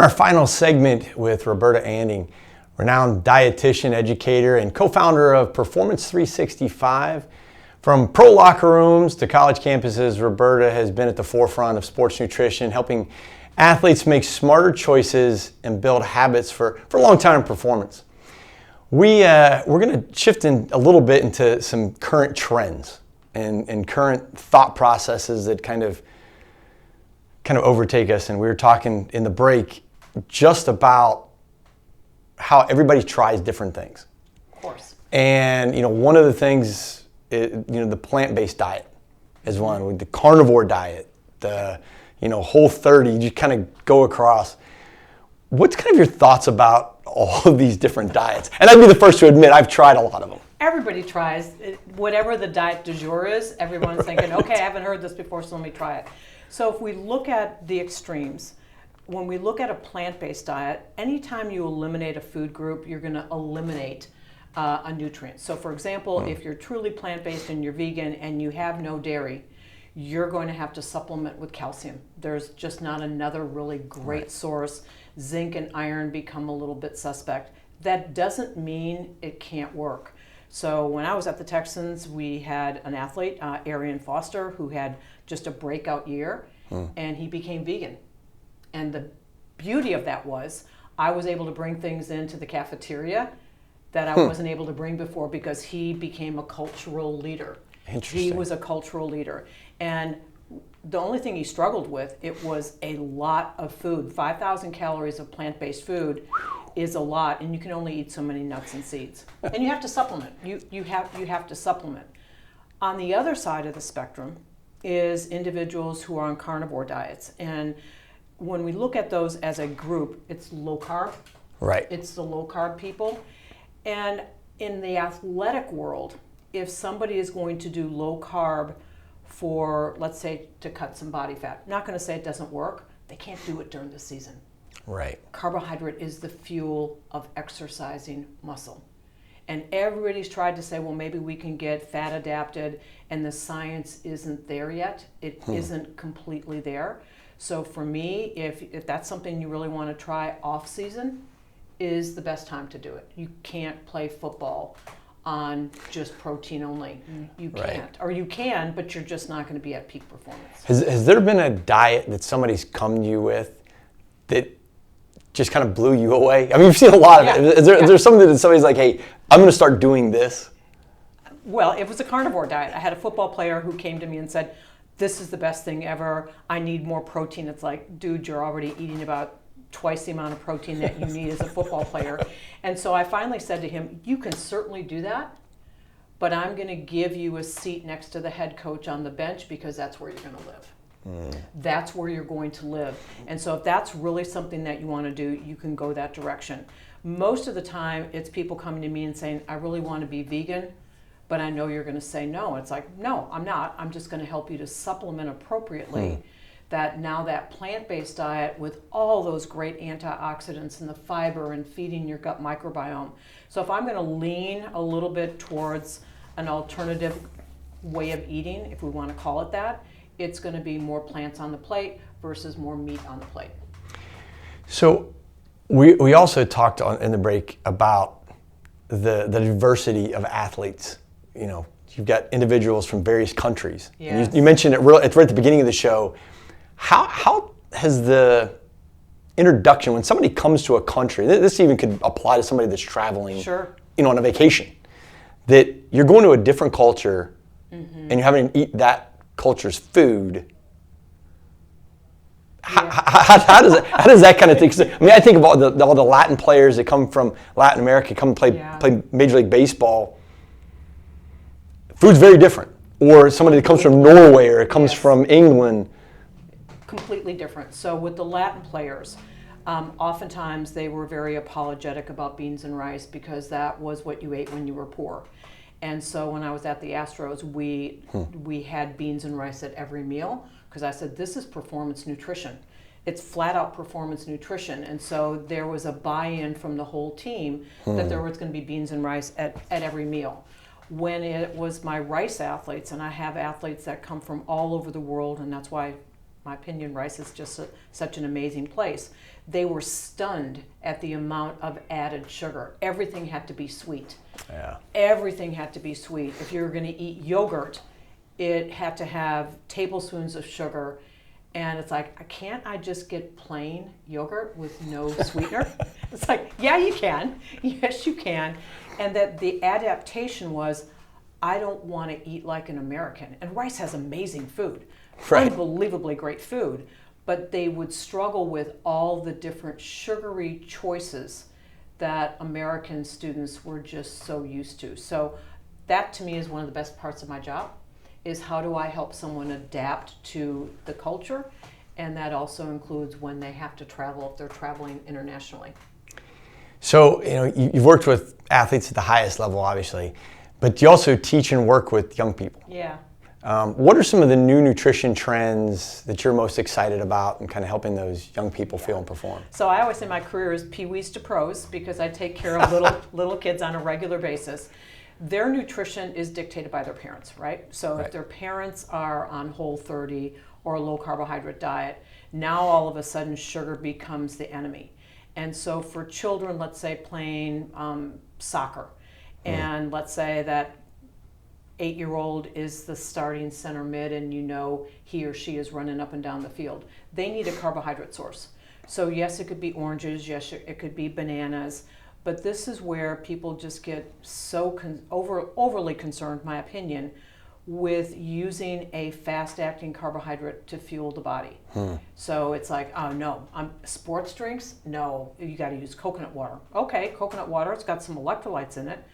in our final segment with Roberta Anding, renowned dietitian, educator, and co-founder of Performance 365. From pro locker rooms to college campuses, Roberta has been at the forefront of sports nutrition, helping athletes make smarter choices and build habits for long-term performance. We're going to shift in a little bit into some current trends and current thought processes that kind of overtake us. And we were talking in the break just about how everybody tries different things. Of course. And one of the things, the plant-based diet is one. With the carnivore diet, the Whole30, you just kind of go across. What's kind of your thoughts about all of these different diets? And I'd be the first to admit I've tried a lot of them. Everybody tries. Whatever the diet du jour is, everyone's thinking, okay, I haven't heard this before, so let me try it. So if we look at the extremes, when we look at a plant-based diet, anytime you eliminate a food group, you're going to eliminate a nutrient. So for example, if you're truly plant-based and you're vegan and you have no dairy, you're going to have to supplement with calcium. There's just not another really great source. Zinc and iron become a little bit suspect. That doesn't mean it can't work. So when I was at the Texans, we had an athlete, Arian Foster, who had just a breakout year, and he became vegan. And the beauty of that was I was able to bring things into the cafeteria that I wasn't able to bring before because he became a cultural leader. He was a cultural leader. And the only thing he struggled with, it was a lot of food. 5,000 calories of plant-based food is a lot, and you can only eat so many nuts and seeds. And you have to supplement. You have to supplement. On the other side of the spectrum is individuals who are on carnivore diets. And when we look at those as a group, it's low carb. Right. It's the low carb people. And in the athletic world, if somebody is going to do low carb for, let's say, to cut some body fat, I'm not going to say it doesn't work. They can't do it during the season. Right. Carbohydrate is the fuel of exercising muscle. And everybody's tried to say, well, maybe we can get fat adapted, and the science isn't there yet. It isn't completely there. So for me, if that's something you really want to try off season, is the best time to do it. You can't play football on just protein only. You can't. Right. Or you can, but you're just not going to be at peak performance. Has there been a diet that somebody's come to you with that just kind of blew you away? I mean, you've seen a lot of it. Is there something that somebody's like, hey, I'm going to start doing this? Well, it was a carnivore diet. I had a football player who came to me and said, this is the best thing ever. I need more protein. It's like, dude, you're already eating about twice the amount of protein that you need as a football player. And so I finally said to him, you can certainly do that, but I'm going to give you a seat next to the head coach on the bench because that's where you're going to live. That's where you're going to live. And so if that's really something that you want to do, you can go that direction. Most of the time, it's people coming to me and saying, I really want to be vegan, but I know you're going to say no. It's like, no, I'm not. I'm just going to help you to supplement appropriately. That now that plant-based diet with all those great antioxidants and the fiber and feeding your gut microbiome. So if I'm going to lean a little bit towards an alternative way of eating, if we want to call it that, it's going to be more plants on the plate versus more meat on the plate. So we also talked in the break about the diversity of athletes. You've got individuals from various countries. Yes. And you mentioned it's right at the beginning of the show. How has the introduction, when somebody comes to a country, this even could apply to somebody that's traveling, Sure. On a vacation, that you're going to a different culture and you're having to eat that culture's food. How does that kind of thing? I mean, I think of all the Latin players that come from Latin America, come play Major League Baseball. Food's very different. Or somebody that comes from Norway or it comes from England. Completely different. So with the Latin players, oftentimes they were very apologetic about beans and rice because that was what you ate when you were poor. And so when I was at the Astros, we had beans and rice at every meal because I said, this is performance nutrition. It's flat out performance nutrition. And so there was a buy-in from the whole team that there was going to be beans and rice at every meal. When it was my rice athletes, and I have athletes that come from all over the world, and that's why my opinion, rice is just such an amazing place. They were stunned at the amount of added sugar. Everything had to be sweet. Yeah. Everything had to be sweet. If you were going to eat yogurt, it had to have tablespoons of sugar. And it's like, can't I just get plain yogurt with no sweetener? It's like, yeah, you can. Yes, you can. And that the adaptation was, I don't want to eat like an American. And rice has amazing food, Right. Unbelievably great food. But they would struggle with all the different sugary choices that American students were just so used to. So that to me is one of the best parts of my job, is how do I help someone adapt to the culture? And that also includes when they have to travel, if they're traveling internationally. So, you've worked with athletes at the highest level, obviously, but you also teach and work with young people. Yeah. What are some of the new nutrition trends that you're most excited about and kind of helping those young people feel and perform? So I always say my career is peewees to pros, because I take care of little kids on a regular basis. Their nutrition is dictated by their parents, right? So Right. if their parents are on Whole30 or a low carbohydrate diet, now all of a sudden sugar becomes the enemy. And so for children, let's say playing soccer, and let's say that 8-year-old is the starting center mid, and he or she is running up and down the field. They need a carbohydrate source. So yes, it could be oranges, yes, it could be bananas, but this is where people just get so overly concerned, my opinion, with using a fast-acting carbohydrate to fuel the body. So it's like, oh no, sports drinks? No, you got to use coconut water. Okay, coconut water, it's got some electrolytes in it,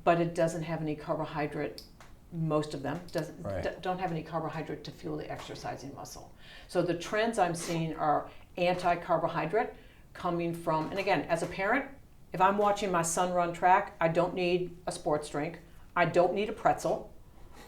but it doesn't have any carbohydrate. Most of them don't have any carbohydrate to fuel the exercising muscle. So the trends I'm seeing are anti-carbohydrate coming from, and again, as a parent, if I'm watching my son run track, I don't need a sports drink. I don't need a pretzel.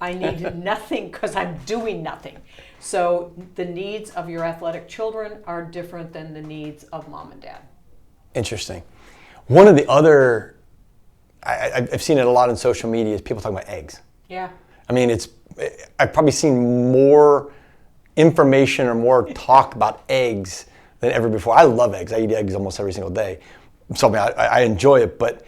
I need nothing, because I'm doing nothing. So the needs of your athletic children are different than the needs of mom and dad. Interesting. One of the other, I've seen it a lot on social media, is people talking about eggs. Yeah. I mean, I've probably seen more information or more talk about eggs than ever before. I love eggs. I eat eggs almost every single day. So I enjoy it, but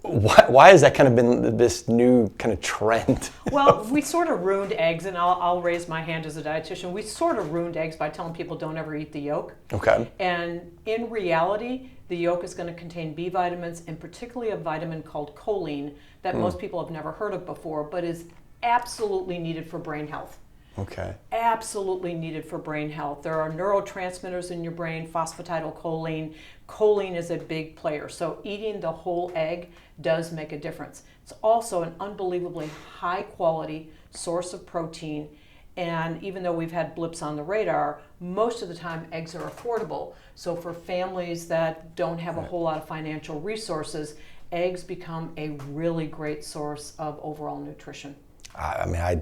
why has that kind of been this new kind of trend? Well, we sort of ruined eggs, and I'll raise my hand as a dietitian. We sort of ruined eggs by telling people don't ever eat the yolk. Okay. And in reality, the yolk is going to contain B vitamins, and particularly a vitamin called choline that most people have never heard of before, but is absolutely needed for brain health. Okay. Absolutely needed for brain health. There are neurotransmitters in your brain, phosphatidylcholine. Choline is a big player. So eating the whole egg does make a difference. It's also an unbelievably high quality source of protein. And even though we've had blips on the radar, most of the time eggs are affordable. So for families that don't have a whole lot of financial resources, eggs become a really great source of overall nutrition. I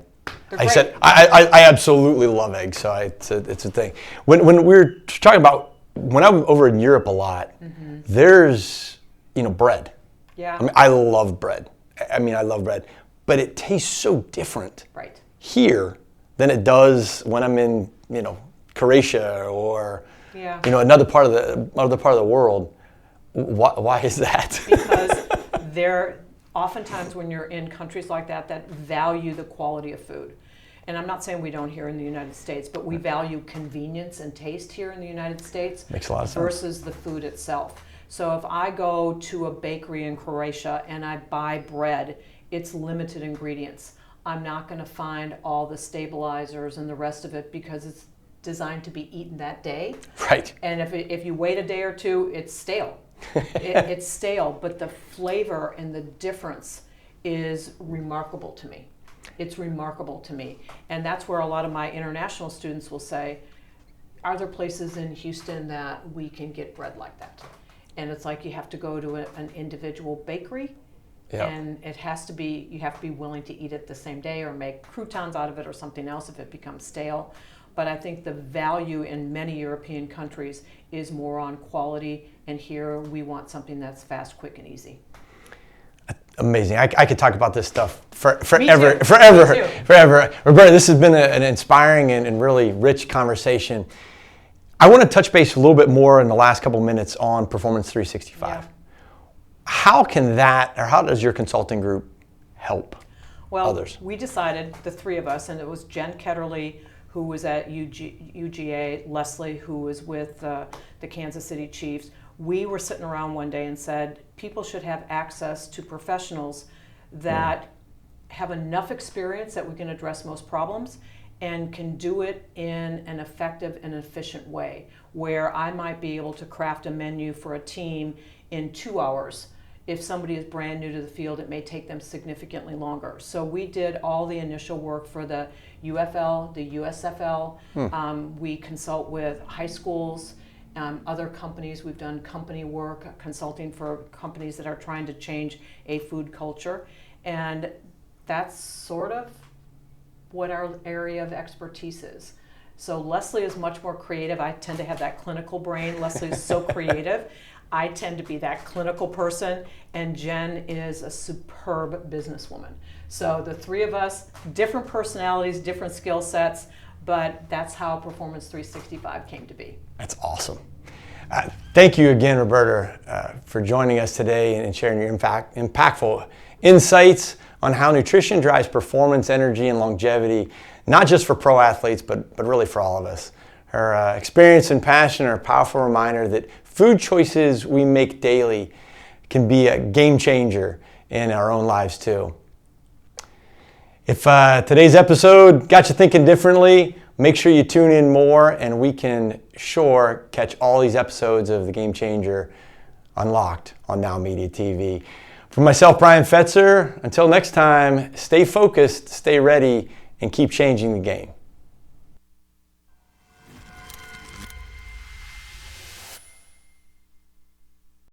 absolutely love eggs, so it's a thing. When we were talking about, when I'm over in Europe a lot, there's bread. Yeah. I mean, I love bread. But it tastes so different here than it does when I'm in Croatia or another part of the world. Why is that? Because oftentimes when you're in countries like that value the quality of food. And I'm not saying we don't here in the United States, but we value convenience and taste here in the United States. Makes a lot of sense. Versus the food itself. So if I go to a bakery in Croatia and I buy bread, it's limited ingredients. I'm not going to find all the stabilizers and the rest of it, because it's designed to be eaten that day. Right. And if you wait a day or two, it's stale. It's stale, but the flavor and the difference is remarkable to me. It's remarkable to me. And that's where a lot of my international students will say, are there places in Houston that we can get bread like that? And it's like you have to go to an individual bakery, and you have to be willing to eat it the same day or make croutons out of it or something else if it becomes stale. But I think the value in many European countries is more on quality, and here we want something that's fast, quick, and easy. Amazing. I could talk about this stuff forever. Me too. Roberta, this has been an inspiring and really rich conversation. I want to touch base a little bit more in the last couple minutes on Performance 365. Yeah. How does your consulting group help others? We decided, the three of us, and it was Jen Ketterly, who was at UGA, Leslie, who was with the Kansas City Chiefs. We were sitting around one day and said, people should have access to professionals that have enough experience that we can address most problems and can do it in an effective and efficient way, where I might be able to craft a menu for a team in 2 hours. If somebody is brand new to the field, it may take them significantly longer. So we did all the initial work for the UFL, the USFL. We consult with high schools, other companies. We've done company work, consulting for companies that are trying to change a food culture. And that's sort of what our area of expertise is. So Leslie is much more creative. I tend to have that clinical brain. Leslie is so creative. I tend to be that clinical person, and Jen is a superb businesswoman. So the three of us, different personalities, different skill sets, but that's how Performance 365 came to be. That's awesome. Thank you again, Roberta, for joining us today and sharing your impactful insights on how nutrition drives performance, energy, and longevity, not just for pro athletes, but really for all of us. Her experience and passion are a powerful reminder that food choices we make daily can be a game changer in our own lives too. If today's episode got you thinking differently, make sure you tune in more, and we can catch all these episodes of The Game Changer Unlocked on Now Media TV. For myself, Brian Fetzer, until next time, stay focused, stay ready, and keep changing the game.